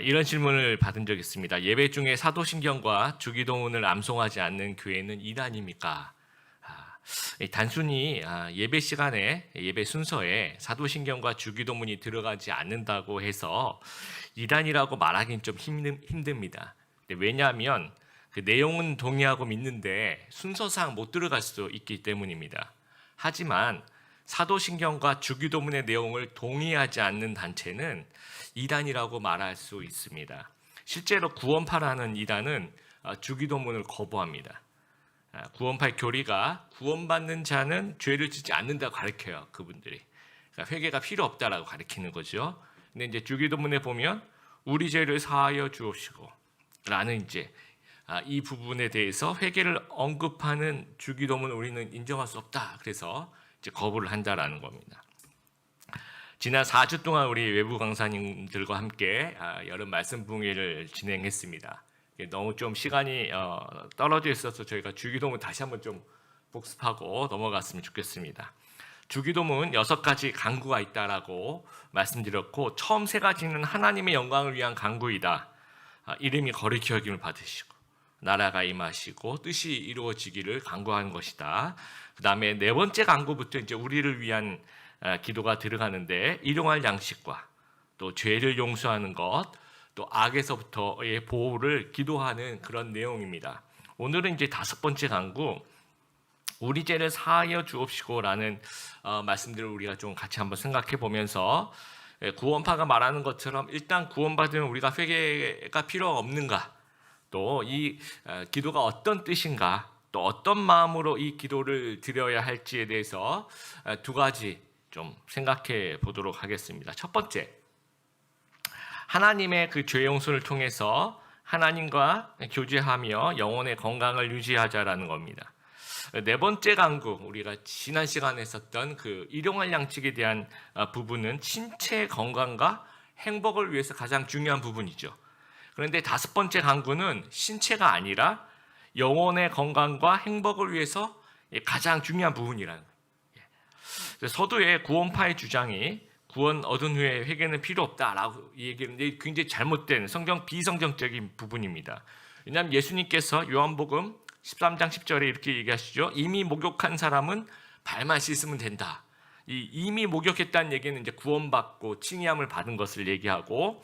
이런 질문을 받은 적이 있습니다. 예배 중에 사도신경과 주기도문을 암송하지 않는 교회는 이단입니까? 단순히 예배 시간에 예배 순서에 사도신경과 주기도문이 들어가지 않는다고 해서 이단이라고 말하기는 좀 힘듭니다. 왜냐하면 그 내용은 동의하고 믿는데 순서상 못 들어갈 수도 있기 때문입니다. 하지만 사도신경과 주기도문의 내용을 동의하지 않는 단체는 이단이라고 말할 수 있습니다. 실제로 구원파라는 이단은 주기도문을 거부합니다. 구원파의 교리가 구원받는 자는 죄를 짓지 않는다고 가르쳐요. 그분들이. 그러니까 회개가 필요 없다라고 가르치는 거죠. 근데 이제 주기도문에 보면 우리 죄를 사하여 주옵시고 라는 이제 이 부분에 대해서 회개를 언급하는 주기도문을 우리는 인정할 수 없다. 그래서 이제 거부를 한다라는 겁니다. 지난 4주 동안 우리 외부 강사님들과 함께 여름 말씀 봉회를 진행했습니다. 너무 좀 시간이 떨어져 있어서 저희가 주기도문 다시 한번 좀 복습하고 넘어갔으면 좋겠습니다. 주기도문 6가지 간구가 있다라고 말씀드렸고, 처음 3가지는 하나님의 영광을 위한 간구이다. 이름이 거룩히 여김을 받으시고 나라가 임하시고 뜻이 이루어지기를 간구하는 것이다. 그 다음에 4번째 간구부터 이제 우리를 위한 기도가 들어가는데, 일용할 양식과 또 죄를 용서하는 것, 또 악에서부터의 보호를 기도하는 그런 내용입니다. 오늘은 이제 5번째 간구, 우리 죄를 사하여 주옵시고라는 말씀들을 우리가 좀 같이 한번 생각해 보면서, 구원파가 말하는 것처럼 일단 구원받으면 우리가 회개가 필요 없는가, 또 이 기도가 어떤 뜻인가, 또 어떤 마음으로 이 기도를 드려야 할지에 대해서 2가지 좀 생각해 보도록 하겠습니다. 첫 번째, 하나님의 그 죄 용서를 통해서 하나님과 교제하며 영혼의 건강을 유지하자라는 겁니다. 4번째 간구, 우리가 지난 시간에 했었던 그 일용할 양식에 대한 부분은 신체 건강과 행복을 위해서 가장 중요한 부분이죠. 그런데 5번째 간구는 신체가 아니라 영혼의 건강과 행복을 위해서 가장 중요한 부분이라는 거예요. 서두에 구원파의 주장이 구원 얻은 후에 회개는 필요 없다라고 얘기하는데 굉장히 잘못된 비성경적인 부분입니다. 왜냐하면 예수님께서 요한복음 13장 10절에 이렇게 얘기하시죠. 이미 목욕한 사람은 발만 씻으면 된다. 이 이미 목욕했다는 얘기는 이제 구원받고 칭의함을 받은 것을 얘기하고,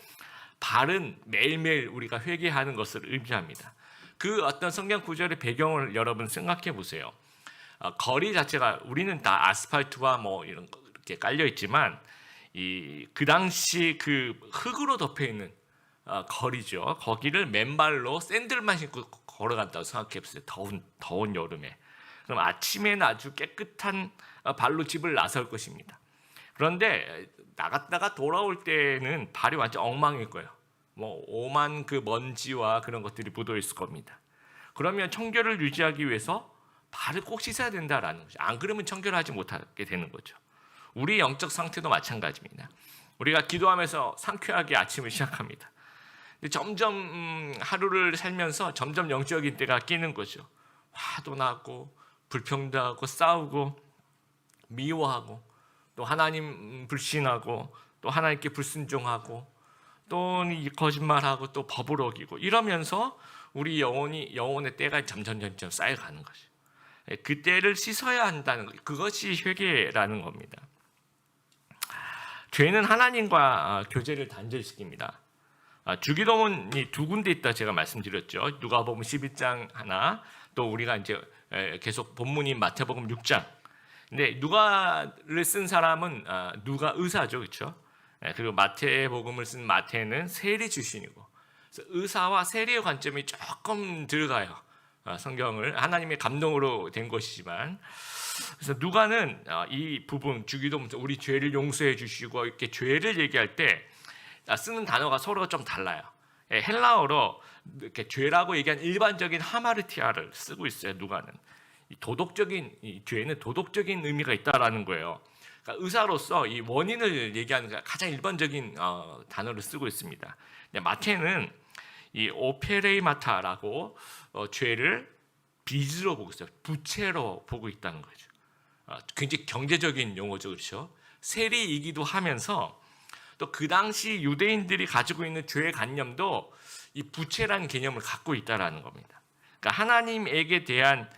발은 매일매일 우리가 회개하는 것을 의미합니다. 그 어떤 성경 구절의 배경을 여러분 생각해 보세요. 거리 자체가 우리는 다 아스팔트와 뭐 이런 거 이렇게 깔려 있지만, 그 당시 그 흙으로 덮여 있는 거리죠. 거기를 맨발로 샌들만 신고 걸어간다고 생각해 보세요. 더운 여름에. 그럼 아침에는 아주 깨끗한 발로 집을 나설 것입니다. 그런데 나갔다가 돌아올 때는 발이 완전 엉망일 거예요. 뭐 오만 그 먼지와 그런 것들이 묻어 있을 겁니다. 그러면 청결을 유지하기 위해서 발을 꼭 씻어야 된다라는 거죠. 안 그러면 청결하지 못하게 되는 거죠. 우리 영적 상태도 마찬가지입니다. 우리가 기도하면서 상쾌하게 아침을 시작합니다. 근데 점점 하루를 살면서 점점 영적인 때가 끼는 거죠. 화도 나고 불평도 하고 싸우고 미워하고 또 하나님 불신하고 또 하나님께 불순종하고 또 거짓말하고 또 법을 어기고 이러면서 우리 영혼의 때가 점점 쌓여가는 거죠. 그 때를 씻어야 한다는 것, 그것이 회개라는 겁니다. 죄는 하나님과 교제를 단절시킵니다. 주기도문이 2군데 있다 제가 말씀드렸죠. 누가복음 12장 하나, 또 우리가 이제 계속 본문인 마태복음 6장. 근데 누가를 쓴 사람은 누가 의사죠, 그렇죠? 그리고 마태복음을 쓴 마태는 세리 출신이고, 그래서 의사와 세리의 관점이 조금 들어가요. 성경을 하나님의 감동으로 된 것이지만, 그래서 누가는 이 부분 주기도문 우리 죄를 용서해 주시고 이렇게 죄를 얘기할 때 쓰는 단어가 서로 좀 달라요. 헬라어로 이렇게 죄라고 얘기한 일반적인 하마르티아를 쓰고 있어요. 누가는 이 죄는 도덕적인 의미가 있다라는 거예요. 그러니까 의사로서 이 원인을 얘기하는 가장 일반적인 단어를 쓰고 있습니다. 마태는 이 오페레이마타라고 죄를 빚으로 보고 있어요. 부채로 보고 있다는 거죠. 굉장히 경제적인 용어죠, 그렇죠? 세리이기도 하면서 또 그 당시 유대인들이 가지고 있는 죄의 관념도 이 부채라는 개념을 갖고 있다라는 겁니다. 그러니까 하나님에게 대한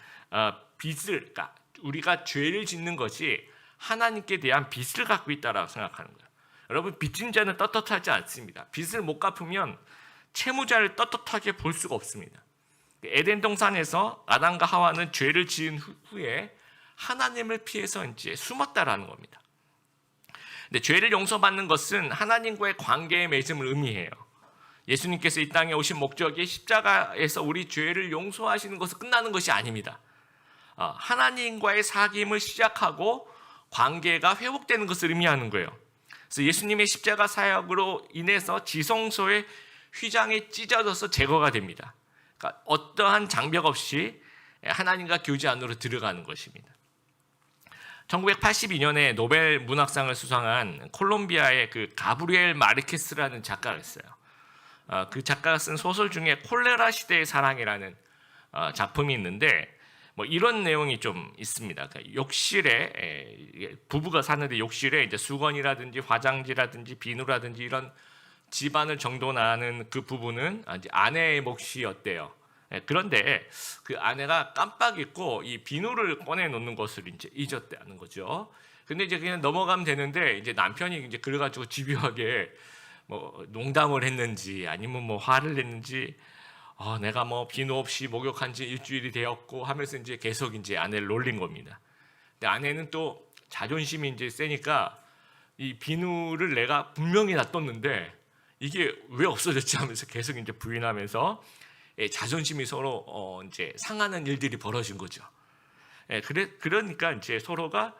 빚을, 그러니까 우리가 죄를 짓는 것이 하나님께 대한 빚을 갖고 있다라고 생각하는 거예요. 여러분, 빚진 자는 떳떳하지 않습니다. 빚을 못 갚으면 채무자를 떳떳하게 볼 수가 없습니다. 에덴 동산에서 아담과 하와는 죄를 지은 후에 하나님을 피해서 이제 숨었다라는 겁니다. 근데 죄를 용서받는 것은 하나님과의 관계의 맺음을 의미해요. 예수님께서 이 땅에 오신 목적이 십자가에서 우리 죄를 용서하시는 것은 끝나는 것이 아닙니다. 하나님과의 사귐을 시작하고 관계가 회복되는 것을 의미하는 거예요. 그래서 예수님의 십자가 사역으로 인해서 지성소의 휘장이 찢어져서 제거가 됩니다. 그러니까 어떠한 장벽 없이 하나님과 교제 안으로 들어가는 것입니다. 1982년에 노벨 문학상을 수상한 콜롬비아의 그 가브리엘 마르케스라는 작가가 있어요. 그 작가가 쓴 소설 중에 콜레라 시대의 사랑이라는 작품이 있는데 뭐 이런 내용이 좀 있습니다. 그러니까 욕실에 부부가 사는데 욕실에 이제 수건이라든지 화장지라든지 비누라든지 이런 집안을 정돈하는 그 부부는 이제 아내의 몫이었대요. 그런데 그 아내가 깜빡 잊고 이 비누를 꺼내 놓는 것을 이제 잊었다는 거죠. 근데 이제 그냥 넘어가면 되는데 이제 남편이 이제 그래가지고 집요하게 뭐 농담을 했는지 아니면 뭐 화를 냈는지 내가 뭐 비누 없이 목욕한 지 일주일이 되었고 하면서 이제 계속 이제 아내를 놀린 겁니다. 근데 아내는 또 자존심이 이제 세니까 이 비누를 내가 분명히 놔뒀는데 이게 왜 없어졌지 하면서 계속 이제 부인하면서 자존심이 서로 이제 상하는 일들이 벌어진 거죠. 그러니까 이제 서로가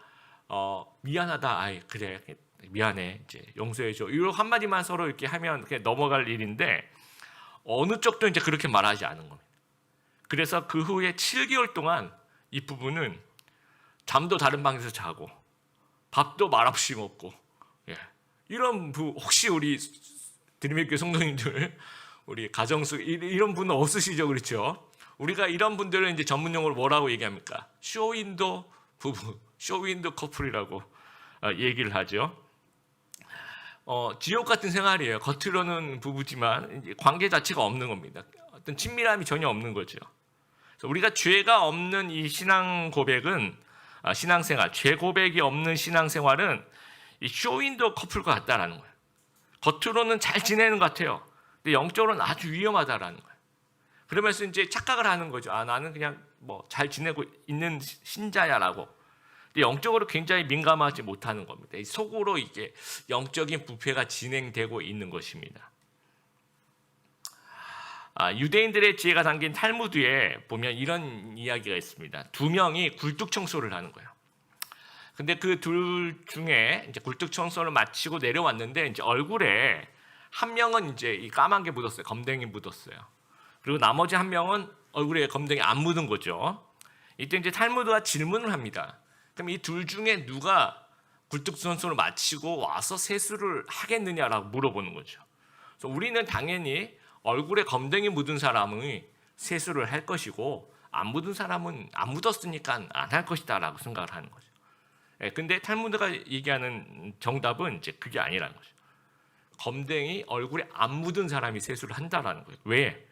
미안하다, 아이 그래 미안해, 이제 용서해줘, 이런 한마디만 서로 이렇게 하면 그냥 넘어갈 일인데 어느 쪽도 이제 그렇게 말하지 않은 겁니다. 그래서 그 후에 7개월 동안 이 부부는 잠도 다른 방에서 자고 밥도 말없이 먹고 이런 혹시 우리 드림의교회 성도님들 우리 가정 속 이런 분은 없으시죠, 그렇죠? 우리가 이런 분들은 이제 전문용어로 뭐라고 얘기합니까? 쇼윈도 부부, 쇼윈도 커플이라고 얘기를 하죠. 지옥 같은 생활이에요. 겉으로는 부부지만 이제 관계 자체가 없는 겁니다. 어떤 친밀함이 전혀 없는 거죠. 그래서 우리가 죄가 없는 이 신앙 고백은 신앙생활, 죄 고백이 없는 신앙생활은 이 쇼윈도 커플과 같다라는 거예요. 겉으로는 잘 지내는 것 같아요. 근데 영적으로는 아주 위험하다라는 거예요. 그러면서 이제 착각을 하는 거죠. 나는 그냥 뭐 잘 지내고 있는 신자야라고. 근데 영적으로 굉장히 민감하지 못하는 겁니다. 속으로 이게 영적인 부패가 진행되고 있는 것입니다. 유대인들의 지혜가 담긴 탈무드에 보면 이런 이야기가 있습니다. 두 명이 굴뚝 청소를 하는 거예요. 근데 그 둘 중에 이제 굴뚝 청소를 마치고 내려왔는데 이제 얼굴에 한 명은 이제 이 까만 게 묻었어요. 검댕이 묻었어요. 그리고 나머지 한 명은 얼굴에 검댕이 안 묻은 거죠. 이때 이제 탈무드가 질문을 합니다. 그럼 이 둘 중에 누가 굴뚝 청소를 마치고 와서 세수를 하겠느냐라고 물어보는 거죠. 그래서 우리는 당연히 얼굴에 검댕이 묻은 사람이 세수를 할 것이고 안 묻은 사람은 안 묻었으니까 안 할 것이다라고 생각을 하는 거죠. 근데 탈무드가 얘기하는 정답은 이제 그게 아니라는 거죠. 검댕이 얼굴에 안 묻은 사람이 세수를 한다라는 거예요. 왜?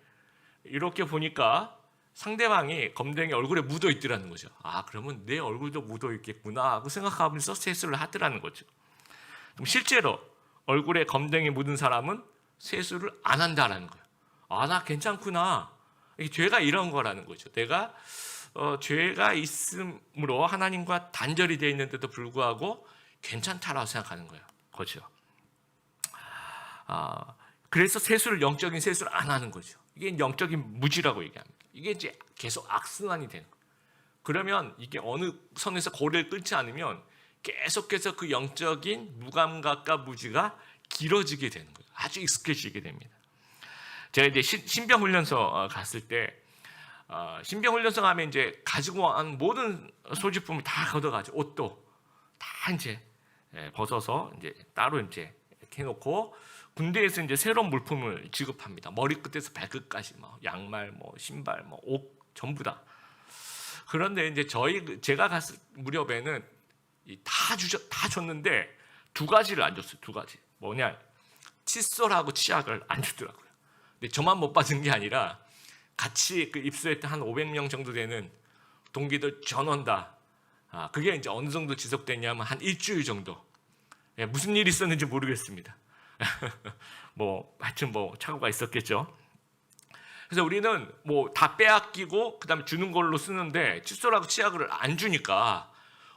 이렇게 보니까 상대방이 검댕이 얼굴에 묻어 있더라는 거죠. 그러면 내 얼굴도 묻어 있겠구나 하고 생각하면서 세수를 하더라는 거죠. 그럼 실제로 얼굴에 검댕이 묻은 사람은 세수를 안 한다라는 거예요. 나 괜찮구나. 이게 죄가 이런 거라는 거죠. 내가 죄가 있음으로 하나님과 단절이 되어 있는데도 불구하고 괜찮다라고 생각하는 거예요. 그렇죠. 그래서 영적인 세수를 안 하는 거죠. 이게 영적인 무지라고 얘기합니다. 이게 이제 계속 악순환이 되는 거예요. 그러면 이게 어느 선에서 고리를 끊지 않으면 계속해서 그 영적인 무감각과 무지가 길어지게 되는 거예요. 아주 익숙해지게 됩니다. 제가 이제 신병훈련소 갔을 때 신병훈련소 가면 이제 가지고 온 모든 소지품을 다 걷어가지고 옷도 다 이제 벗어서 이제 따로 이제 이렇게 해놓고 군대에서 이제 새로운 물품을 지급합니다. 머리끝에서 발끝까지 양말, 신발, 옷 전부 다. 그런데 이제 제가 갔을 무렵에는 다 줬는데 두 가지를 안 줬어요. 두 가지. 뭐냐, 칫솔하고 치약을 안 주더라고요. 근데 저만 못 받은 게 아니라 같이 그 입소했던 한 500명 정도 되는 동기들 전원 다. 그게 이제 어느 정도 지속됐냐면 한 일주일 정도. 예, 무슨 일이 있었는지 모르겠습니다. 뭐 하여튼 뭐 착오가 있었겠죠. 그래서 우리는 뭐 다 빼앗기고 그다음에 주는 걸로 쓰는데 칫솔하고 치약을 안 주니까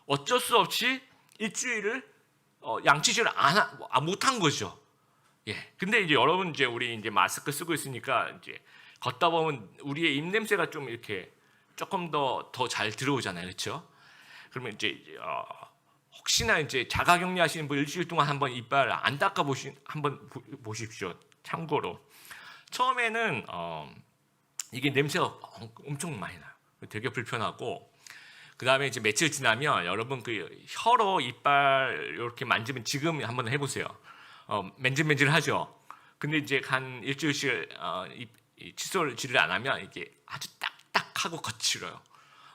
어쩔 수 없이 일주일을 양치질을 못한 거죠. 예. 근데 이제 여러분 이제 우리 이제 마스크 쓰고 있으니까 이제 걷다 보면 우리의 입 냄새가 좀 이렇게 조금 더 잘 들어오잖아요, 그렇죠? 그러면 이제 혹시나 이제 자가격리 하시는 분 일주일 동안 한번 이빨 안 닦아 한번 보십시오. 참고로 처음에는 이게 냄새가 엄청 많이 나요. 되게 불편하고 그 다음에 이제 며칠 지나면 여러분 그 혀로 이빨 이렇게 만지면 지금 한번 해보세요. 맨질맨질하죠. 근데 이제 한 일주일씩 이 칫솔질을 안 하면 이게 아주 딱딱하고 거칠어요.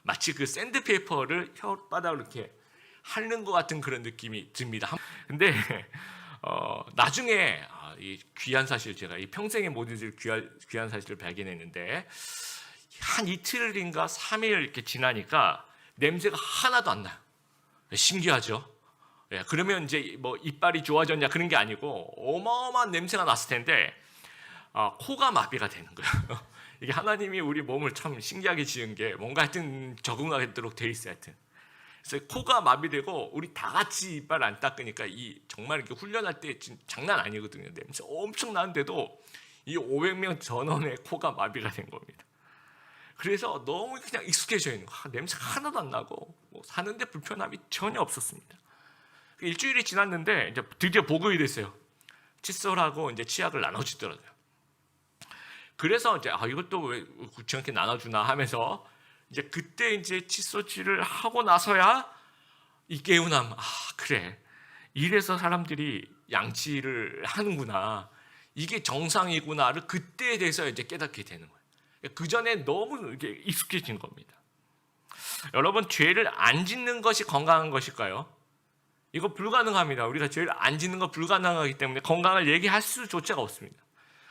마치 그 샌드페이퍼를 혓바닥으로 이렇게 핥는 것 같은 그런 느낌이 듭니다. 근데 나중에 이 귀한 사실, 제가 이 평생에 못 잊을 귀한 사실을 발견했는데 한 이틀인가 3일 이렇게 지나니까 냄새가 하나도 안 나요. 신기하죠? 예, 그러면 이제 뭐 이빨이 좋아졌냐 그런 게 아니고 어마어마한 냄새가 났을 텐데 코가 마비가 되는 거예요. 이게 하나님이 우리 몸을 참 신기하게 지은 게 뭔가 하여튼 적응하도록 돼 있어요. 하여튼. 그래서 코가 마비되고 우리 다 같이 이빨 안 닦으니까 이 정말 이렇게 훈련할 때 장난 아니거든요. 냄새 엄청 나는데도 이 500명 전원의 코가 마비가 된 겁니다. 그래서 너무 그냥 익숙해져 있는 거. 냄새가 하나도 안 나고 뭐 사는데 불편함이 전혀 없었습니다. 일주일이 지났는데 이제 드디어 보고이 됐어요. 칫솔하고 이제 치약을 나눠주더라고요. 그래서 이제 이것도 왜 구체하게 나눠주나 하면서 이제 그때 이제 칫솔질을 하고 나서야 이 개운함. 그래. 이래서 사람들이 양치를 하는구나. 이게 정상이구나를 그때에 대해서 이제 깨닫게 되는 거예요. 그 전에 너무 이렇게 익숙해진 겁니다. 여러분, 죄를 안 짓는 것이 건강한 것일까요? 이거 불가능합니다. 우리가 죄를 안 짓는 거 불가능하기 때문에 건강을 얘기할 수조차가 없습니다.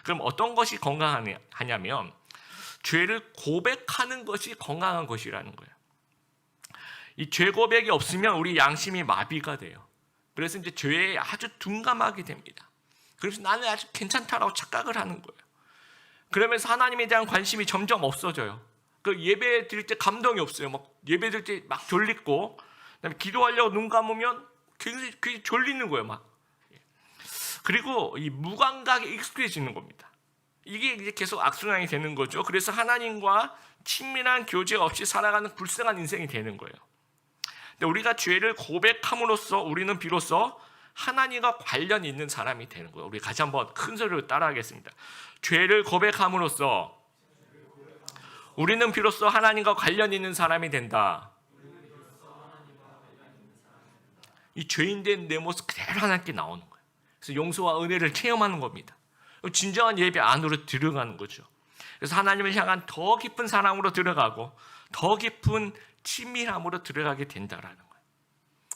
그럼 어떤 것이 건강하냐면 죄를 고백하는 것이 건강한 것이라는 거예요. 이 죄 고백이 없으면 우리 양심이 마비가 돼요. 그래서 이제 죄에 아주 둔감하게 됩니다. 그래서 나는 아주 괜찮다라고 착각을 하는 거예요. 그러면서 하나님에 대한 관심이 점점 없어져요. 그 예배 드릴 때 감동이 없어요. 막 예배 드릴 때 막 졸리고, 그다음에 기도하려고 눈 감으면 굉장히 졸리는 거예요, 막. 그리고 이 무감각에 익숙해지는 겁니다. 이게 이제 계속 악순환이 되는 거죠. 그래서 하나님과 친밀한 교제 없이 살아가는 불쌍한 인생이 되는 거예요. 근데 우리가 죄를 고백함으로써 우리는 비로소 하나님과 관련 있는 사람이 되는 거예요. 우리 같이 한번 큰 소리로 따라하겠습니다. 죄를 고백함으로써 우리는 비로소 하나님과 관련 있는 사람이 된다. 이 죄인된 내 모습 그대로 하나님께 나오는 거예요. 그래서 용서와 은혜를 체험하는 겁니다. 진정한 예배 안으로 들어가는 거죠. 그래서 하나님을 향한 더 깊은 사랑으로 들어가고 더 깊은 친밀함으로 들어가게 된다라는 거예요.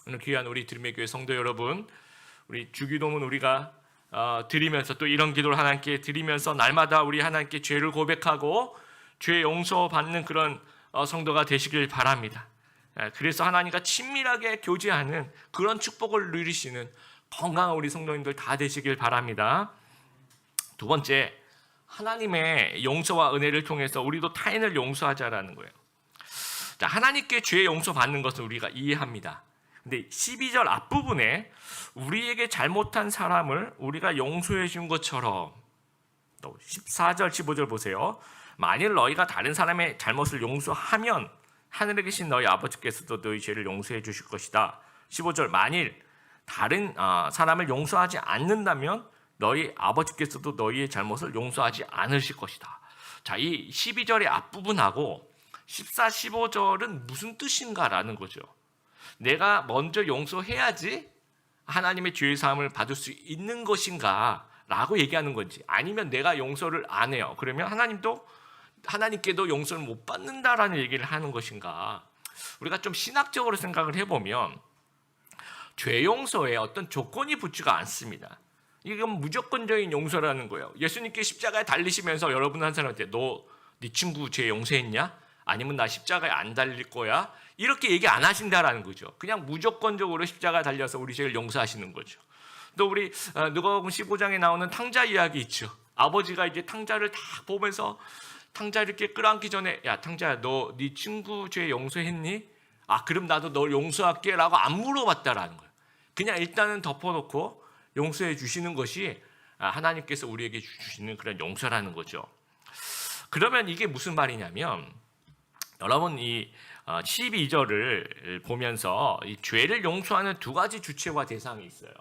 오늘 귀한 우리 드림의 교회 성도 여러분, 우리 주기도문 우리가 드리면서 또 이런 기도를 하나님께 드리면서 날마다 우리 하나님께 죄를 고백하고 죄 용서받는 그런 성도가 되시길 바랍니다. 그래서 하나님과 친밀하게 교제하는 그런 축복을 누리시는 건강한 우리 성도님들 다 되시길 바랍니다. 두 번째, 하나님의 용서와 은혜를 통해서 우리도 타인을 용서하자라는 거예요. 자, 하나님께 죄 용서받는 것을 우리가 이해합니다. 근데 12절 앞부분에 우리에게 잘못한 사람을 우리가 용서해 준 것처럼, 또 14절 15절 보세요. 만일 너희가 다른 사람의 잘못을 용서하면 하늘에 계신 너희 아버지께서도 너희 죄를 용서해 주실 것이다. 15절 만일 다른 사람을 용서하지 않는다면 너희 아버지께서도 너희의 잘못을 용서하지 않으실 것이다. 자, 이 12절의 앞부분하고 14, 15절은 무슨 뜻인가라는 거죠. 내가 먼저 용서해야지 하나님의 죄 사함을 받을 수 있는 것인가 라고 얘기하는 건지, 아니면 내가 용서를 안 해요. 그러면 하나님께도 용서를 못 받는다라는 얘기를 하는 것인가. 우리가 좀 신학적으로 생각을 해보면 죄 용서에 어떤 조건이 붙지가 않습니다. 이건 무조건적인 용서라는 거예요. 예수님께 십자가에 달리시면서 여러분 한 사람한테 너 네 친구 죄 용서했냐? 아니면 나 십자가에 안 달릴 거야? 이렇게 얘기 안 하신다라는 거죠. 그냥 무조건적으로 십자가에 달려서 우리 죄를 용서하시는 거죠. 또 우리 누가복음 15장에 나오는 탕자 이야기 있죠. 아버지가 이제 탕자를 다 보면서 탕자 이렇게 끌어안기 전에 야 탕자야 너 네 친구 죄 용서했니? 아 그럼 나도 널 용서할게 라고 안 물어봤다라는 거예요. 그냥 일단은 덮어놓고 용서해 주시는 것이 하나님께서 우리에게 주시는 그런 용서라는 거죠. 그러면 이게 무슨 말이냐면 여러분 이 12절을 보면서 이 죄를 용서하는 두 가지 주체와 대상이 있어요.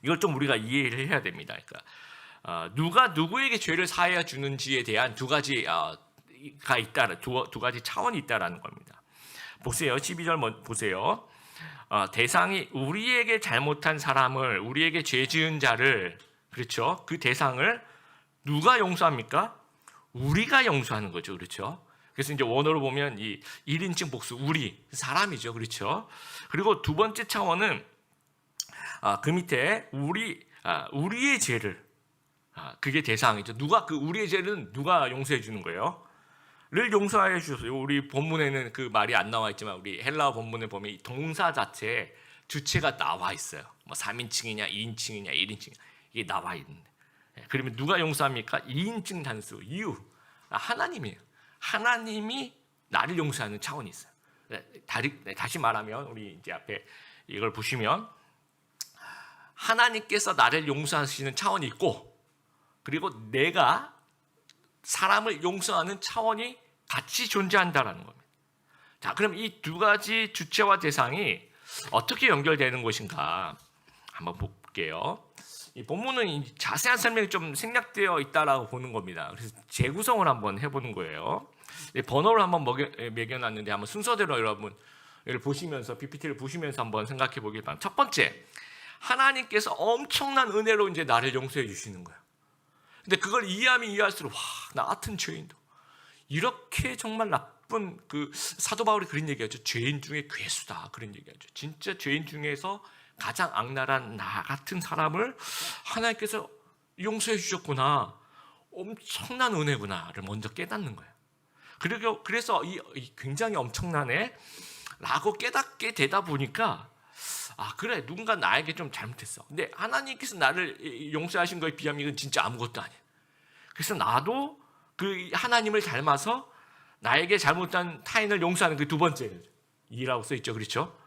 이걸 좀 우리가 이해를 해야 됩니다. 그러니까 누가 누구에게 죄를 사하여 주는지에 대한 두 가지가 있다, 두 가지 차원이 있다라는 겁니다. 보세요, 12절 보세요. 대상이 우리에게 잘못한 사람을, 우리에게 죄 지은 자를, 그렇죠? 그 대상을 누가 용서합니까? 우리가 용서하는 거죠, 그렇죠? 그래서 이제 원어로 보면 이 1인칭 복수 우리 사람이죠, 그렇죠? 그리고 두 번째 차원은 그 밑에 우리의 죄를 그게 대상이죠. 누가 그 우리의 죄는 누가 용서해 주는 거예요? 를 용서해 주셨어요. 우리 본문에는 그 말이 안 나와 있지만 우리 헬라어 본문에 보면 이 동사 자체에 주체가 나와 있어요. 뭐 3인칭이냐 2인칭이냐 1인칭 이게 나와 있는데 그러면 누가 용서합니까? 2인칭 단수 you 하나님이에요. 하나님이 나를 용서하는 차원이 있어요. 다시 말하면 우리 이제 앞에 이걸 보시면 하나님께서 나를 용서하시는 차원이 있고 그리고 내가 사람을 용서하는 차원이 같이 존재한다라는 겁니다. 자, 그럼 이 두 가지 주체와 대상이 어떻게 연결되는 것인가 한번 볼게요. 이 본문은 자세한 설명이 좀 생략되어 있다라고 보는 겁니다. 그래서 재구성을 한번 해보는 거예요. 번호를 한번 매겨놨는데 한번 순서대로 여러분 보시면서 PPT를 보시면서 한번 생각해 보길 바랍니다. 첫 번째, 하나님께서 엄청난 은혜로 이제 나를 용서해 주시는 거예요. 근데 그걸 이해하면 이해할수록 나 같은 죄인도 이렇게 정말 나쁜 그 사도 바울이 그런 얘기하죠. 죄인 중에 괴수다 그런 얘기하죠. 진짜 죄인 중에서 가장 악랄한 나 같은 사람을 하나님께서 용서해 주셨구나. 엄청난 은혜구나를 먼저 깨닫는 거예요. 그래서 이 굉장히 엄청나네 라고 깨닫게 되다 보니까 그래 누군가 나에게 좀 잘못했어. 근데 하나님께서 나를 용서하신 거에 비하면 이건 진짜 아무것도 아니야. 그래서 나도 그 하나님을 닮아서 나에게 잘못한 타인을 용서하는 그 두 번째 이라고 써 있죠, 그렇죠?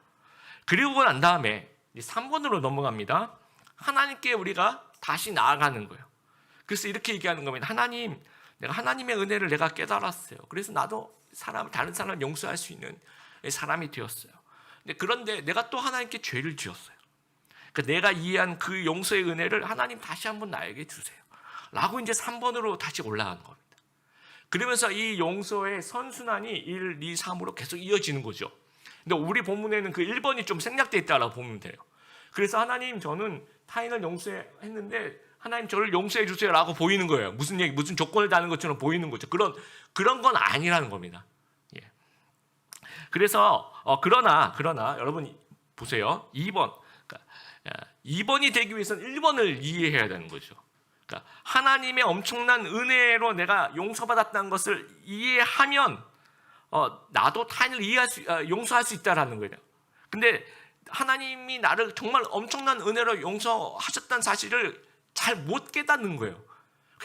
그리고 난 다음에 3번으로 넘어갑니다. 하나님께 우리가 다시 나아가는 거예요. 그래서 이렇게 얘기하는 겁니다. 하나님, 내가 하나님의 은혜를 내가 깨달았어요. 그래서 나도 다른 사람을 용서할 수 있는 사람이 되었어요. 그런데 내가 또 하나님께 죄를 지었어요. 그러니까 내가 이해한 그 용서의 은혜를 하나님 다시 한번 나에게 주세요. 라고 이제 3번으로 다시 올라가는 겁니다. 그러면서 이 용서의 선순환이 1, 2, 3으로 계속 이어지는 거죠. 근데 우리 본문에는 그 1번이 좀 생략되어 있다고 보면 돼요. 그래서 하나님 저는 타인을 용서했는데 하나님 저를 용서해 주세요 라고 보이는 거예요. 무슨 조건을 다는 것처럼 보이는 거죠. 그런 건 아니라는 겁니다. 예. 그래서 그러나 여러분 보세요. 2번. 그러니까 2번이 되기 위해서는 1번을 이해해야 되는 거죠. 그러니까 하나님의 엄청난 은혜로 내가 용서받았다는 것을 이해하면 나도 타인을 용서할 수 있다라는 거예요. 근데 하나님이 나를 정말 엄청난 은혜로 용서하셨다는 사실을 잘 못 깨닫는 거예요.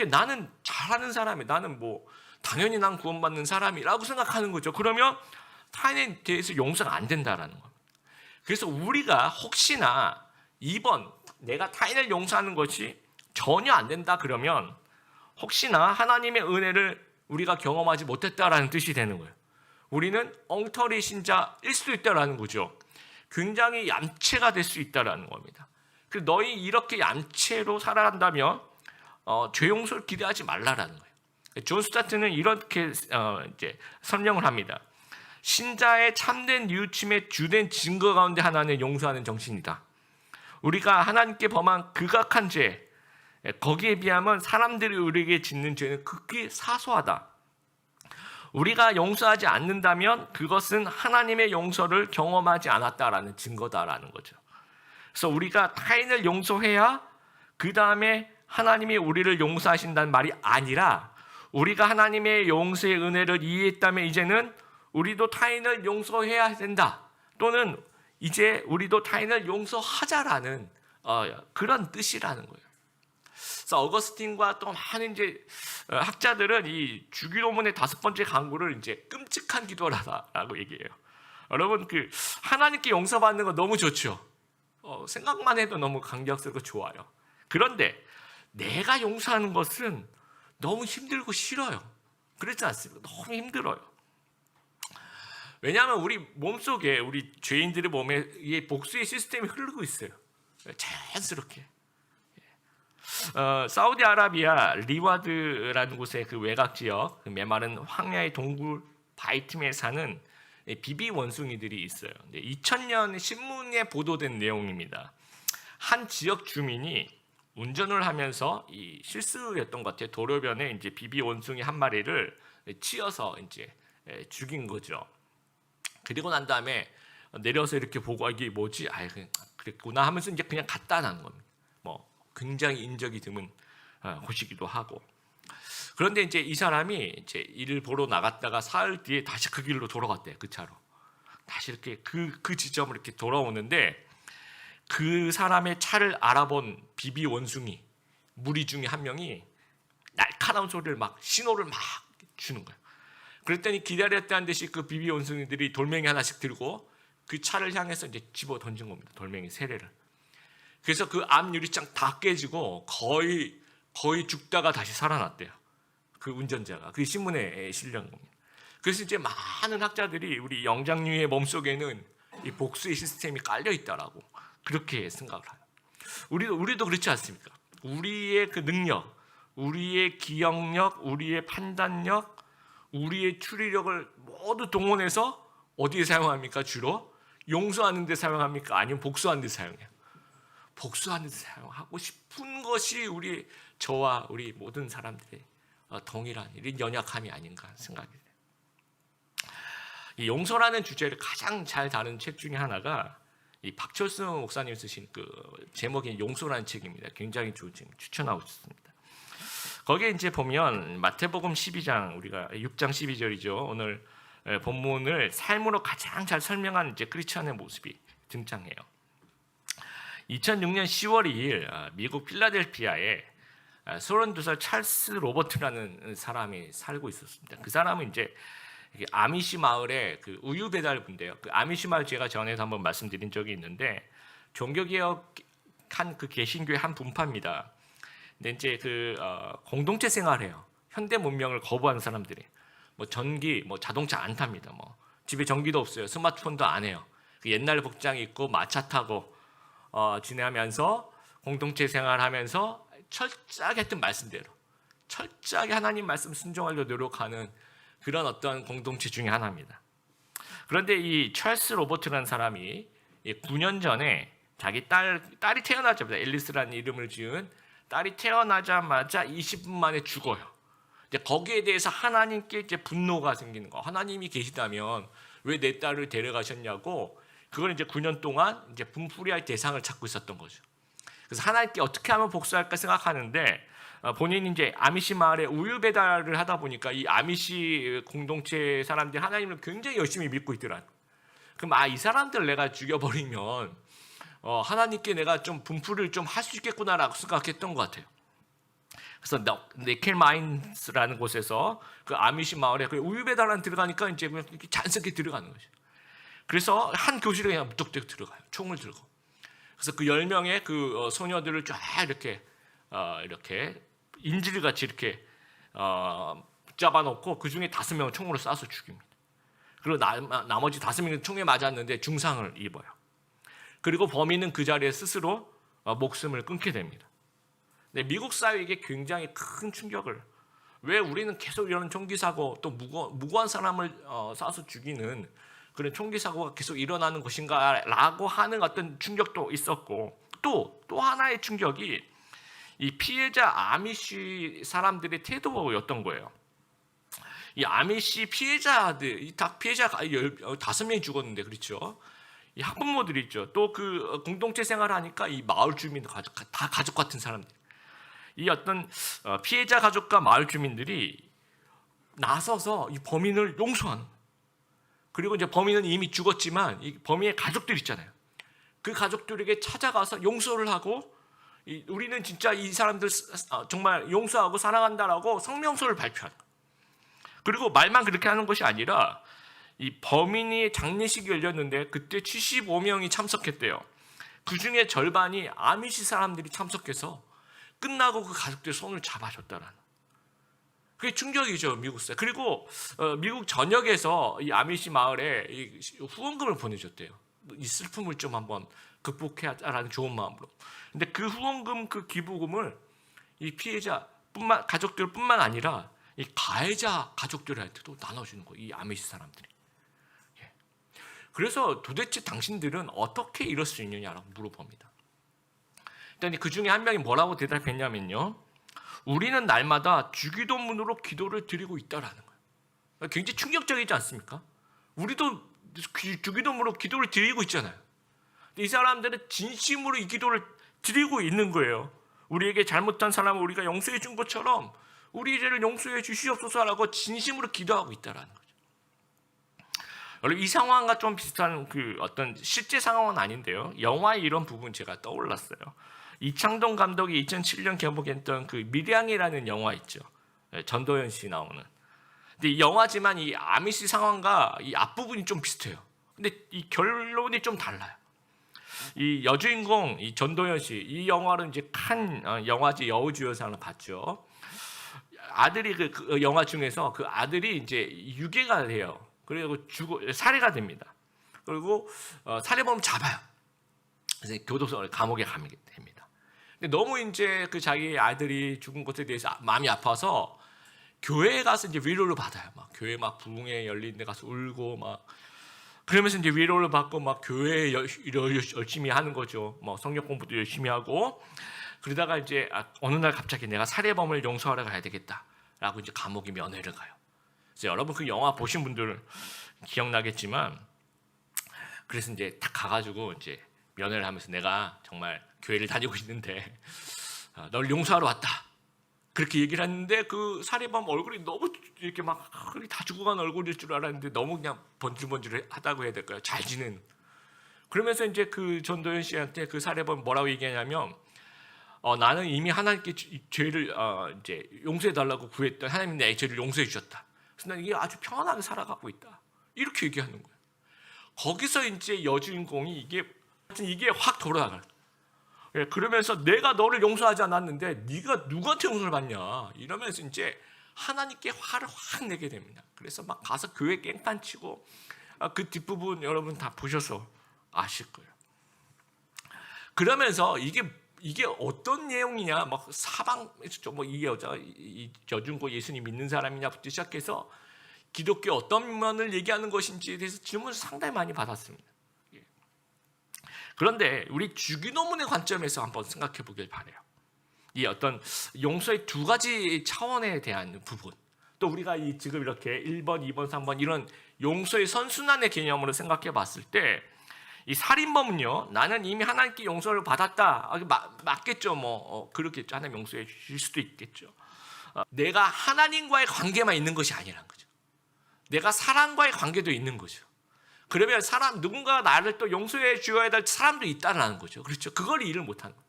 나는 잘하는 사람이, 나는 뭐 당연히 난 구원받는 사람이라고 생각하는 거죠. 그러면 타인에 대해서 용서가 안 된다라는 겁니다. 그래서 우리가 혹시나 2번 내가 타인을 용서하는 것이 전혀 안 된다 그러면 혹시나 하나님의 은혜를 우리가 경험하지 못했다라는 뜻이 되는 거예요. 우리는 엉터리 신자일 수도 있다라는 거죠. 굉장히 얌체가 될 수 있다라는 겁니다. 너희 이렇게 얌체로 살아간다면 죄 용서를 기대하지 말라라는 거예요. 존 스타트는 이렇게 이제 설명을 합니다. 신자의 참된 뉘우침의 주된 증거 가운데 하나는 용서하는 정신이다. 우리가 하나님께 범한 극악한 죄, 거기에 비하면 사람들이 우리에게 짓는 죄는 극히 사소하다. 우리가 용서하지 않는다면 그것은 하나님의 용서를 경험하지 않았다라는 증거다라는 거죠. 그래서 우리가 타인을 용서해야 그 다음에 하나님이 우리를 용서하신다는 말이 아니라 우리가 하나님의 용서의 은혜를 이해했다면 이제는 우리도 타인을 용서해야 된다. 또는 이제 우리도 타인을 용서하자라는 그런 뜻이라는 거예요. 그래서 어거스틴과 또 많은 이제 학자들은 이 주기도문의 5번째 강구를 이제 끔찍한 기도라고 얘기해요. 여러분 그 하나님께 용서받는 거 너무 좋죠. 생각만 해도 너무 감격스럽고 좋아요. 그런데 내가 용서하는 것은 너무 힘들고 싫어요. 그렇지 않습니까? 너무 힘들어요. 왜냐하면 우리 몸속에 우리 죄인들의 몸에 이 복수의 시스템이 흐르고 있어요. 자연스럽게. 사우디아라비아 리와드라는 곳의 그 외곽 지역, 그 메마른 황야의 동굴 바이틈에 사는 비비 원숭이들이 있어요. 2000년 신문에 보도된 내용입니다. 한 지역 주민이 운전을 하면서 이 실수였던 것 같아요. 도로변에 이제 비비 원숭이 한 마리를 치어서 이제 죽인 거죠. 그리고 난 다음에 내려서 이렇게 보고 이게 뭐지? 그랬구나 하면서 이제 그냥 갖다 놔는 겁니다. 뭐 굉장히 인적이 드문 곳이기도 하고. 그런데 이제 이 사람이 이제 일을 보러 나갔다가 사흘 뒤에 다시 그 길로 돌아갔대요. 그 차로 다시 이렇게 그 지점을 이렇게 돌아오는데 그 사람의 차를 알아본 비비 원숭이 무리 중에 한 명이 날카로운 소리를 막 신호를 막 주는 거예요. 그랬더니 기다렸다는 듯이 그 비비 원숭이들이 돌멩이 하나씩 들고 그 차를 향해서 이제 집어 던진 겁니다. 돌멩이 세례를. 그래서 그 앞 유리창 다 깨지고 거의 죽다가 다시 살아났대요. 그 운전자가. 그 신문에 실린 겁니다. 그래서 이제 많은 학자들이 우리 영장류의 몸속에는 이 복수의 시스템이 깔려 있다라고 그렇게 생각을 해요. 우리도 그렇지 않습니까? 우리의 그 능력, 우리의 기억력, 우리의 판단력, 우리의 추리력을 모두 동원해서 어디에 사용합니까? 주로 용서하는 데 사용합니까? 아니면 복수하는 데 사용해요? 복수하는 데 사용하고 싶은 것이 저와 우리 모든 사람들의 동일한 이런 연약함이 아닌가 생각이 돼요. 이 용서라는 주제를 가장 잘 다룬 책 중에 하나가 이 박철수 목사님 쓰신 그 제목인 용서라는 책입니다. 굉장히 좋은 책 추천하고 싶습니다. 거기에 이제 보면 마태복음 12장 우리가 6장 12절이죠. 오늘 본문을 삶으로 가장 잘 설명한 이제 크리스천의 모습이 등장해요. 2006년 10월 2일 미국 필라델피아에 32살 찰스 로버트라는 사람이 살고 있었습니다. 그 사람은 이제 아미시 마을의 그 우유 배달부인데요. 그 아미시 마을 제가 전에도 한번 말씀드린 적이 있는데 종교개혁한 그 개신교의 한 분파입니다. 근데 이제 그 공동체 생활해요. 현대 문명을 거부하는 사람들이 뭐 전기, 뭐 자동차 안 탑니다. 뭐 집에 전기도 없어요. 스마트폰도 안 해요. 그 옛날 복장 입고 마차 타고 지내면서 공동체 생활하면서 철저하게 했던 말씀대로 철저하게 하나님 말씀 순종하려 노력하는 그런 어떤 공동체 중에 하나입니다. 그런데 이 찰스 로버트라는 사람이 9년 전에 자기 딸이 태어나자마자 앨리스라는 이름을 지은 딸이 태어나자마자 20분 만에 죽어요. 이제 거기에 대해서 하나님께 이제 분노가 생기는 거. 하나님이 계시다면 왜 내 딸을 데려가셨냐고 그걸 이제 9년 동안 이제 분풀이할 대상을 찾고 있었던 거죠. 그래서 하나님께 어떻게 하면 복수할까 생각하는데 본인이 이제 아미시 마을에 우유 배달을 하다 보니까 이 아미시 공동체 사람들이 하나님을 굉장히 열심히 믿고 있더라. 그럼 이 사람들 내가 죽여버리면 하나님께 내가 좀 분풀을 좀 할 수 있겠구나라고 생각했던 것 같아요. 그래서 네켈마인스라는 곳에서 그 아미시 마을에 그 우유 배달한 들어가니까 이제 그냥 자연스럽게 들어가는 거죠. 그래서 한 교실에 그냥 무턱대고 들어가요. 총을 들고. 그래서 그 10명의 그 소녀들을 쫙 이렇게 인질같이 이렇게 붙잡아놓고 그 중에 5명을 총으로 쏴서 죽입니다. 그리고 나머지 5명이 총에 맞았는데 중상을 입어요. 그리고 범인은 그 자리에 스스로 목숨을 끊게 됩니다. 근데 미국 사회에게 굉장히 큰 충격을 왜 우리는 계속 이런 총기 사고 또 무고한 사람을 쏴서 죽이는 그런 총기 사고가 계속 일어나는 것인가라고 하는 어떤 충격도 있었고 또 하나의 충격이 이 피해자 아미시 사람들의 태도였던 거예요. 이 아미시 피해자들, 이 피해자가 5명이 죽었는데 그렇죠. 이 학부모들이 있죠. 또 그 공동체 생활을 하니까 이 마을 주민 다 가족 같은 사람들. 이 어떤 피해자 가족과 마을 주민들이 나서서 이 범인을 용서하는 거예요. 그리고 이제 범인은 이미 죽었지만 이 범인의 가족들 있잖아요. 그 가족들에게 찾아가서 용서를 하고 우리는 진짜 이 사람들 정말 용서하고 사랑한다라고 성명서를 발표하는 거예요. 그리고 말만 그렇게 하는 것이 아니라 이 범인이 장례식이 열렸는데 그때 75명이 참석했대요. 그 중에 절반이 아미시 사람들이 참석해서 끝나고 그 가족들 손을 잡아줬다라는. 그게 충격이죠, 미국 사회. 그리고 미국 전역에서 이 아미시 마을에 이 후원금을 보내줬대요. 이 슬픔을 좀 한번 극복해야라는 좋은 마음으로. 근데 그 후원금, 그 기부금을 이 피해자뿐만 가족들뿐만 아니라 이 가해자 가족들한테도 나눠주는 거예요. 이 아미시 사람들이. 예. 그래서 도대체 당신들은 어떻게 이럴 수 있느냐라고 물어봅니다. 일단 그 중에 한 명이 뭐라고 대답했냐면요. 우리는 날마다 주기도문으로 기도를 드리고 있다라는 거예요. 굉장히 충격적이지 않습니까? 우리도 주기도문으로 기도를 드리고 있잖아요. 이 사람들은 진심으로 이 기도를 드리고 있는 거예요. 우리에게 잘못한 사람을 우리가 용서해 준 것처럼 우리 죄를 용서해 주시옵소서라고 진심으로 기도하고 있다라는 거죠. 여러분 이 상황과 좀 비슷한 그 어떤 실제 상황은 아닌데요. 영화의 이런 부분 제가 떠올랐어요. 이창동 감독이 2007년 개봉했던 그 밀양이라는 영화 있죠. 전도연 씨 나오는. 근데 이 영화지만 이 아미시 상황과 이 앞부분이 좀 비슷해요. 근데 이 결론이 좀 달라요. 이 여주인공 이 전도연 씨, 이 영화를 이제 칸 영화제 여우주연상을 받죠. 아들이 그 영화 중에서 그 아들이 이제 유괴가 돼요. 그리고 살해가 됩니다. 그리고 살해범 잡아요. 그래서 교도소 감옥에 가게 됩니다. 근데 너무 이제 그 자기 아들이 죽은 것에 대해서 마음이 아파서 교회에 가서 이제 위로를 받아요. 막 교회 막 부흥회 열린 데 가서 울고 막 그러면서 이제 위로를 받고 막 교회에 열심히 하는 거죠. 뭐 성경 공부도 열심히 하고 그러다가 이제 어느 날 갑자기 내가 살해범을 용서하러 가야 되겠다라고 이제 감옥에 면회를 가요. 그래서 여러분 그 영화 보신 분들은 기억나겠지만 그래서 이제 딱 가가지고 이제 면회를 하면서 내가 정말 교회를 다니고 있는데 널 용서하러 왔다. 그렇게 얘기를 했는데 그 살해범 얼굴이 너무 이렇게 막 다 죽어간 얼굴일 줄 알았는데 너무 그냥 번질번질하다고 해야 될까요? 잘 지내는. 그러면서 이제 그 전도연 씨한테 그 살해범 뭐라고 얘기하냐면 나는 이미 하나님께 죄를 이제 용서해 달라고 구했던 하나님이 내 죄를 용서해 주셨다. 그래서 난 이게 아주 평안하게 살아가고 있다. 이렇게 얘기하는 거예요. 거기서 이제 여주인공이 이게 확 돌아가요. 그러면서 내가 너를 용서하지 않았는데 네가 누구한테 용서를 받냐 이러면서 이제 하나님께 화를 확 내게 됩니다. 그래서 막 가서 교회 깽판 치고 그 뒷부분 여러분 다 보셔서 아실 거예요. 그러면서 이게 어떤 내용이냐 막 사방에서 뭐 이 여자가 이 여중고 예수님 믿는 사람이냐부터 시작해서 기독교 어떤 면을 얘기하는 것인지에 대해서 질문을 상당히 많이 받았습니다. 그런데 우리 주기도문의 관점에서 한번 생각해 보길 바라요. 이 어떤 용서의 두 가지 차원에 대한 부분, 또 우리가 지금 이렇게 1번, 2번, 3번 이런 용서의 선순환의 개념으로 생각해 봤을 때 이 살인범은요, 나는 이미 하나님께 용서를 받았다. 맞겠죠, 뭐 그렇겠죠. 하나님 용서해 주실 수도 있겠죠. 내가 하나님과의 관계만 있는 것이 아니라는 거죠. 내가 사람과의 관계도 있는 거죠. 그러면 누군가 나를 또 용서해 주어야 될 사람도 있다는 거죠. 그렇죠. 그걸 이해를 못하는 거예요.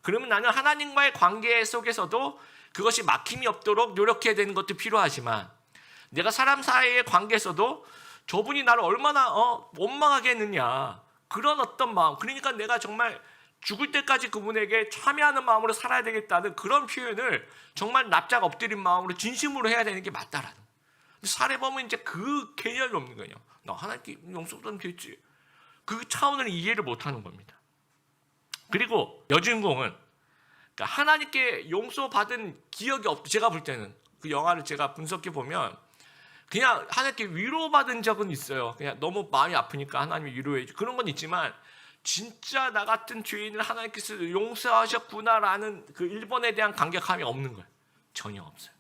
그러면 나는 하나님과의 관계 속에서도 그것이 막힘이 없도록 노력해야 되는 것도 필요하지만 내가 사람 사이의 관계에서도 저분이 나를 얼마나 원망하게 했느냐 그런 어떤 마음, 그러니까 내가 정말 죽을 때까지 그분에게 참여하는 마음으로 살아야 되겠다는 그런 표현을 정말 납작 엎드린 마음으로 진심으로 해야 되는 게 맞다라는 거예요. 살해범은 이제 그 개념이 없는 거예요. 나 하나님께 용서받으면 됐지. 그 차원을 이해를 못하는 겁니다. 그리고 여주인공은 그러니까 하나님께 용서받은 기억이 없. 제가 볼 때는 그 영화를 제가 분석해 보면 그냥 하나님께 위로받은 적은 있어요. 그냥 너무 마음이 아프니까 하나님이 위로해 주. 그런 건 있지만 진짜 나 같은 죄인을 하나님께서 용서하셨구나라는 그 1번에 대한 감격함이 없는 거예요. 전혀 없어요.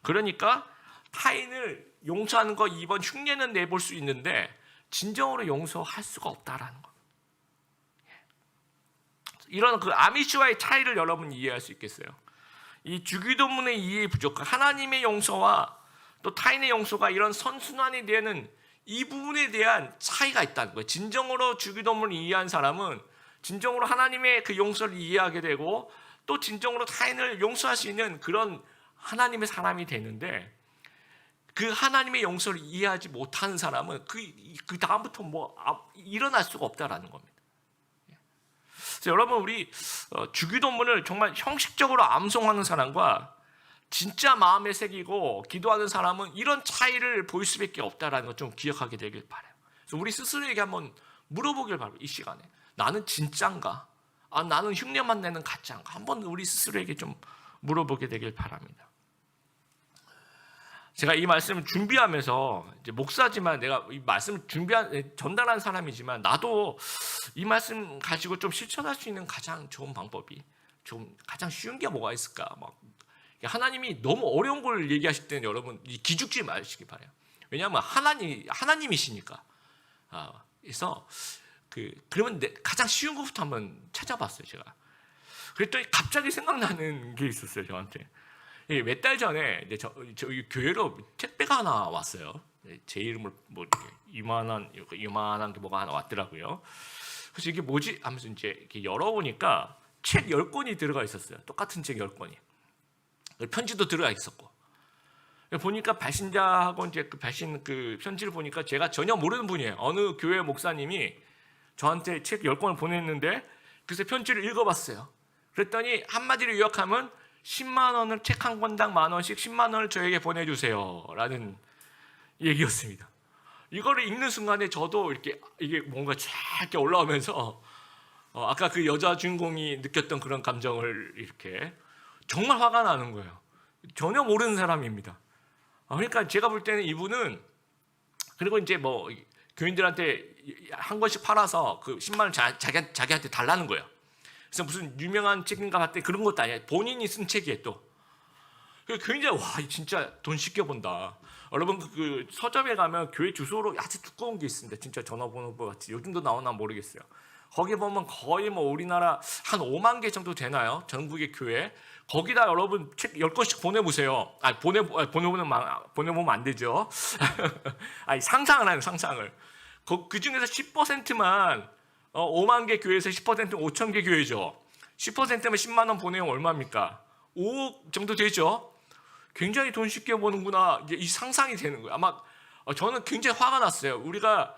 그러니까 타인을 용서하는 거 2번 흉내는 내볼 수 있는데 진정으로 용서할 수가 없다라는 거. 이런 그 아미시와의 차이를 여러분 이해할 수 있겠어요? 이 주기도문의 이해 부족, 하나님의 용서와 또 타인의 용서가 이런 선순환이 되는 이 부분에 대한 차이가 있다는 거예요. 진정으로 주기도문을 이해한 사람은 진정으로 하나님의 그 용서를 이해하게 되고 또 진정으로 타인을 용서할 수 있는 그런 하나님의 사람이 되는데, 그 하나님의 용서를 이해하지 못하는 사람은 그 다음부터 일어날 수가 없다라는 겁니다. 그래서 여러분, 우리 주기도문을 정말 형식적으로 암송하는 사람과 진짜 마음에 새기고 기도하는 사람은 이런 차이를 보일 수밖에 없다라는 것 좀 기억하게 되길 바라요. 그래서 우리 스스로에게 한번 물어보길 바라요. 이 시간에 나는 진짠가? 나는 흉내만 내는 가짜인가? 한번 우리 스스로에게 좀 물어보게 되길 바랍니다. 제가 이 말씀을 준비하면서 이제 목사지만 내가 이 말씀을 전달한 사람이지만 나도 이 말씀 가지고 좀 실천할 수 있는 가장 좋은 방법이 좀 가장 쉬운 게 뭐가 있을까? 하나님이 너무 어려운 걸 얘기하실 때는 여러분 기죽지 마시기 바라요. 왜냐하면 하나님이시니까. 그래서 그러면 가장 쉬운 것부터 한번 찾아봤어요, 제가. 그랬더니 갑자기 생각나는 게 있었어요, 저한테. 몇 달 전에 저희 교회로 택배가 하나 왔어요. 제 이름을 이만한 게 뭐가 하나 왔더라고요. 그래서 이게 뭐지? 하면서 이제 이렇게 열어보니까 책 10권이 들어가 있었어요. 똑같은 책 10권이. 편지도 들어가 있었고. 보니까 발신자하고 이제 발신 편지를 보니까 제가 전혀 모르는 분이에요. 어느 교회 목사님이 저한테 책 10권을 보냈는데, 그래서 편지를 읽어봤어요. 그랬더니 한마디로 요약하면 10만 원을 책 한 권당 10,000원씩 10만 원을 저에게 보내주세요 라는 얘기였습니다. 이거를 읽는 순간에 저도 이게 뭔가 쫙 이렇게 올라오면서 아까 그 여자 주인공이 느꼈던 그런 감정을 이렇게 정말 화가 나는 거예요. 전혀 모르는 사람입니다. 그러니까 제가 볼 때는 이분은, 그리고 이제 교인들한테 한 권씩 팔아서 그 10만 원 자기한테 달라는 거예요. 그래서 무슨 유명한 책인가 봤더니 그런 것도 아니야. 본인이 쓴 책이에요 또. 굉장히 진짜 돈 쉽게 번다. 여러분 그 서점에 가면 교회 주소로 아주 두꺼운 게 있습니다. 진짜 전화번호 같이 요즘도 나오나 모르겠어요. 거기 보면 거의 우리나라 한 5만 개 정도 되나요? 전국의 교회. 거기다 여러분 책 10권씩 보내보세요. 보내보면 안 되죠. 상상을 해요, 상상을. 그 중에서 10%만 5만 개 교회에서 10%는 5천 개 교회죠. 10%면 10만 원 보내면 얼마입니까? 5억 정도 되죠. 굉장히 돈 쉽게 버는구나. 이제 이 상상이 되는 거예요. 아마 저는 굉장히 화가 났어요. 우리가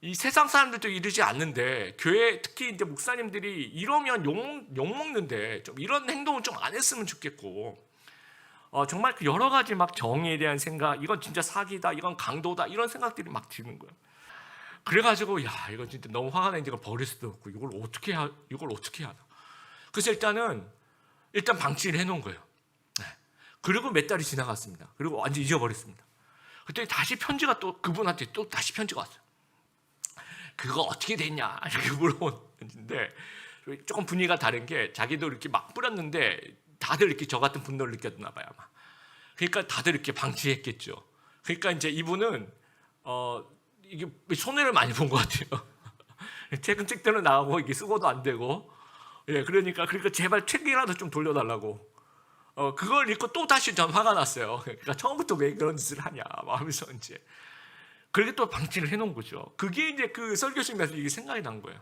이 세상 사람들도 이러지 않는데 교회 특히 이제 목사님들이 이러면 욕 먹는데 좀 이런 행동은 좀 안 했으면 좋겠고, 정말 여러 가지 정의에 대한 생각, 이건 진짜 사기다, 이건 강도다, 이런 생각들이 드는 거예요. 그래가지고 이거 진짜 너무 화가 나는데 이걸 버릴 수도 없고 이걸 어떻게 하나. 그래서 일단 방치를 해놓은 거예요. 그리고 몇 달이 지나갔습니다. 그리고 완전 잊어버렸습니다. 그때 다시 편지가 또 그분한테 또 다시 편지가 왔어요. 그거 어떻게 됐냐 이렇게 물어보는데, 조금 분위기가 다른 게 자기도 이렇게 뿌렸는데 다들 이렇게 저 같은 분노를 느꼈나 봐요 아마. 그러니까 다들 이렇게 방치했겠죠. 그러니까 이제 이분은 이게 손해를 많이 본 것 같아요. 최근 책들은 나가고 이게 쓰고도 안 되고, 그러니까 제발 책이라도 좀 돌려달라고. 그걸 읽고 또 다시 전 화가 났어요. 그러니까 처음부터 왜 그런 짓을 하냐 하면서 이제 그렇게 또 방치를 해놓은 거죠. 그게 이제 그 설교심에서 이게 생각이 난 거예요.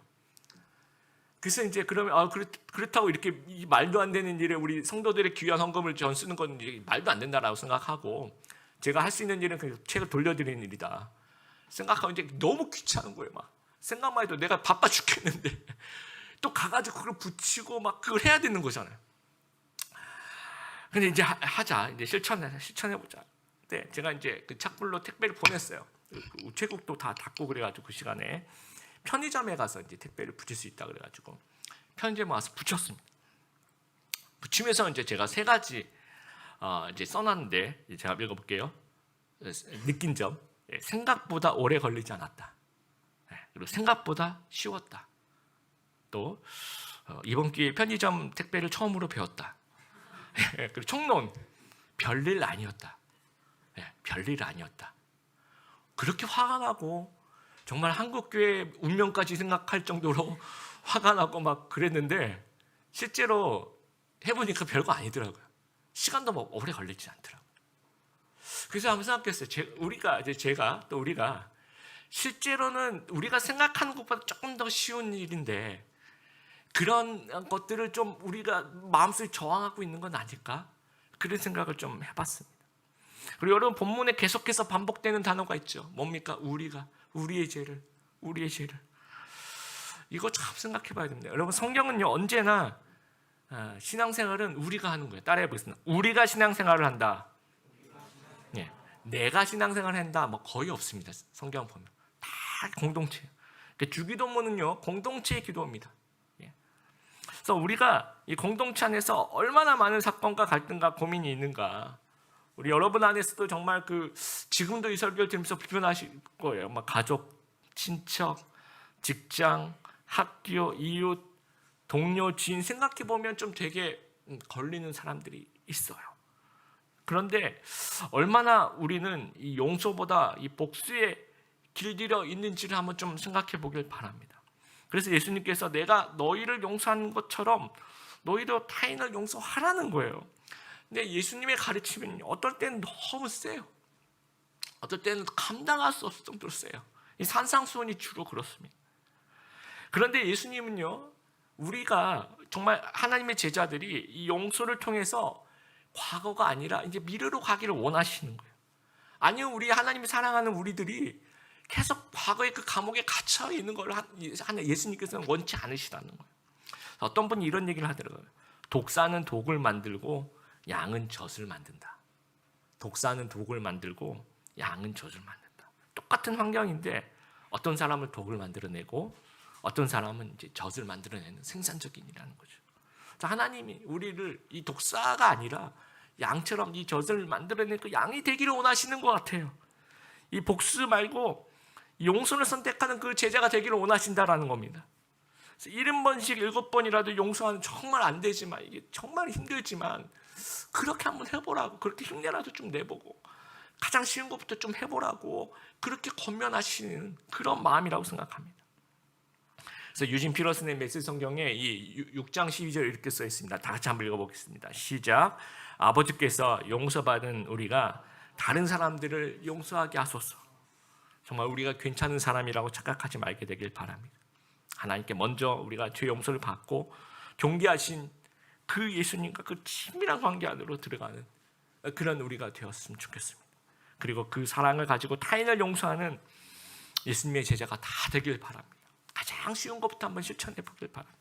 그래서 이제 그러면 그렇다고 이렇게 이 말도 안 되는 일에 우리 성도들의 귀한 헌금을 전 쓰는 건 말도 안 된다라고 생각하고, 제가 할 수 있는 일은 그 책을 돌려드리는 일이다 생각하고 이제 너무 귀찮은 거예요. 생각만 해도 내가 바빠 죽겠는데 또 가가지고 그걸 붙이고 그걸 해야 되는 거잖아요. 근데 이제 하자, 이제 실천해보자. 네, 제가 이제 그 착불로 택배를 보냈어요. 우체국도 다 닫고 그래가지고 그 시간에 편의점에 가서 이제 택배를 붙일 수 있다 그래가지고 편의점에 와서 붙였습니다. 붙이면서 이제 제가 3가지 이제 써놨는데 제가 읽어볼게요. 느낀 점, 생각보다 오래 걸리지 않았다. 그리고 생각보다 쉬웠다. 또 이번 기회에 편의점 택배를 처음으로 배웠다. 그리고 총론, 별일 아니었다. 별일 아니었다. 그렇게 화가 나고 정말 한국교회 운명까지 생각할 정도로 화가 나고 막 그랬는데 실제로 해보니까 별거 아니더라고요. 시간도 뭐 오래 걸리지 않더라고요. 그래서 한번 생각했어요. 우리가 실제로는 우리가 생각하는 것보다 조금 더 쉬운 일인데 그런 것들을 좀 우리가 마음속에 저항하고 있는 건 아닐까? 그런 생각을 좀 해봤습니다. 그리고 여러분 본문에 계속해서 반복되는 단어가 있죠. 뭡니까? 우리의 죄를. 이거 참 생각해봐야 됩니다. 여러분 성경은요 언제나 신앙생활은 우리가 하는 거예요. 따라해 보겠습니다. 우리가 신앙생활을 한다. 예, 내가 신앙생활을 한다. 뭐 거의 없습니다. 성경 보면 다 공동체예요. 주기도문은요 공동체의 기도입니다. 그래서 우리가 이 공동체 안에서 얼마나 많은 사건과 갈등과 고민이 있는가. 우리 여러분 안에서도 정말 지금도 이 설교를 들으면서 불편하실 거예요. 막 가족, 친척, 직장, 학교, 이웃, 동료, 지인 생각해 보면 좀 되게 걸리는 사람들이 있어요. 그런데 얼마나 우리는 이 용서보다 이 복수에 길들여 있는지를 한번 좀 생각해 보길 바랍니다. 그래서 예수님께서 내가 너희를 용서하는 것처럼 너희도 타인을 용서하라는 거예요. 근데 예수님의 가르침은 어떨 때는 너무 세요. 어떨 때는 감당할 수 없을 정도로 세요. 이 산상수훈이 주로 그렇습니다. 그런데 예수님은요, 우리가 정말 하나님의 제자들이 이 용서를 통해서 과거가 아니라 이제 미래로 가기를 원하시는 거예요. 아니요, 우리 하나님이 사랑하는 우리들이 계속 과거의 그 감옥에 갇혀 있는 걸 예수님께서는 원치 않으시다는 거예요. 어떤 분이 이런 얘기를 하더라고요. 독사는 독을 만들고 양은 젖을 만든다. 독사는 독을 만들고 양은 젖을 만든다. 똑같은 환경인데 어떤 사람은 독을 만들어내고 어떤 사람은 이제 젖을 만들어내는 생산적인 일이라는 거죠. 하나님이 우리를 이 독사가 아니라 양처럼 이 젖을 만들어내는 그 양이 되기를 원하시는 것 같아요. 이 복수 말고 용서를 선택하는 그 제자가 되기를 원하신다라는 겁니다. 70번씩 7번이라도 용서하는 정말 안 되지만 이게 정말 힘들지만 그렇게 한번 해보라고, 그렇게 흉내라도 좀 내보고 가장 쉬운 것부터 좀 해보라고 그렇게 권면하시는 그런 마음이라고 생각합니다. 그래서 유진 피러슨의 메시지 성경에 이 6장 12절 이렇게 써 있습니다. 다 같이 한번 읽어보겠습니다. 시작. 아버지께서 용서받은 우리가 다른 사람들을 용서하게 하소서. 정말 우리가 괜찮은 사람이라고 착각하지 말게 되길 바랍니다. 하나님께 먼저 우리가 죄 용서를 받고 존귀하신 그 예수님과 그 친밀한 관계 안으로 들어가는 그런 우리가 되었으면 좋겠습니다. 그리고 그 사랑을 가지고 타인을 용서하는 예수님의 제자가 다 되길 바랍니다. 가장 쉬운 것부터 한번 실천해 보길 바랍니다.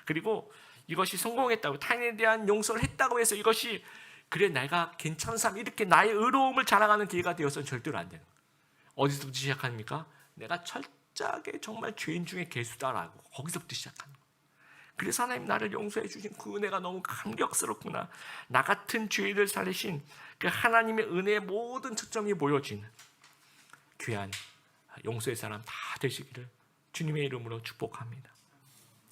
그리고 이것이 성공했다고, 타인에 대한 용서를 했다고 해서 이것이 그래 내가 괜찮은 사람, 이렇게 나의 의로움을 자랑하는 기회가 되어서는 절대로 안 되는 거예요. 어디서부터 시작합니까? 내가 철저하게 정말 죄인 중에 괴수다라고 거기서부터 시작하는 거예요. 그래서 하나님 나를 용서해 주신 그 은혜가 너무 감격스럽구나. 나 같은 죄인을 살리신 그 하나님의 은혜의 모든 초점이 모여지는 귀한 용서의 사람 다 되시기를 주님의 이름으로 축복합니다.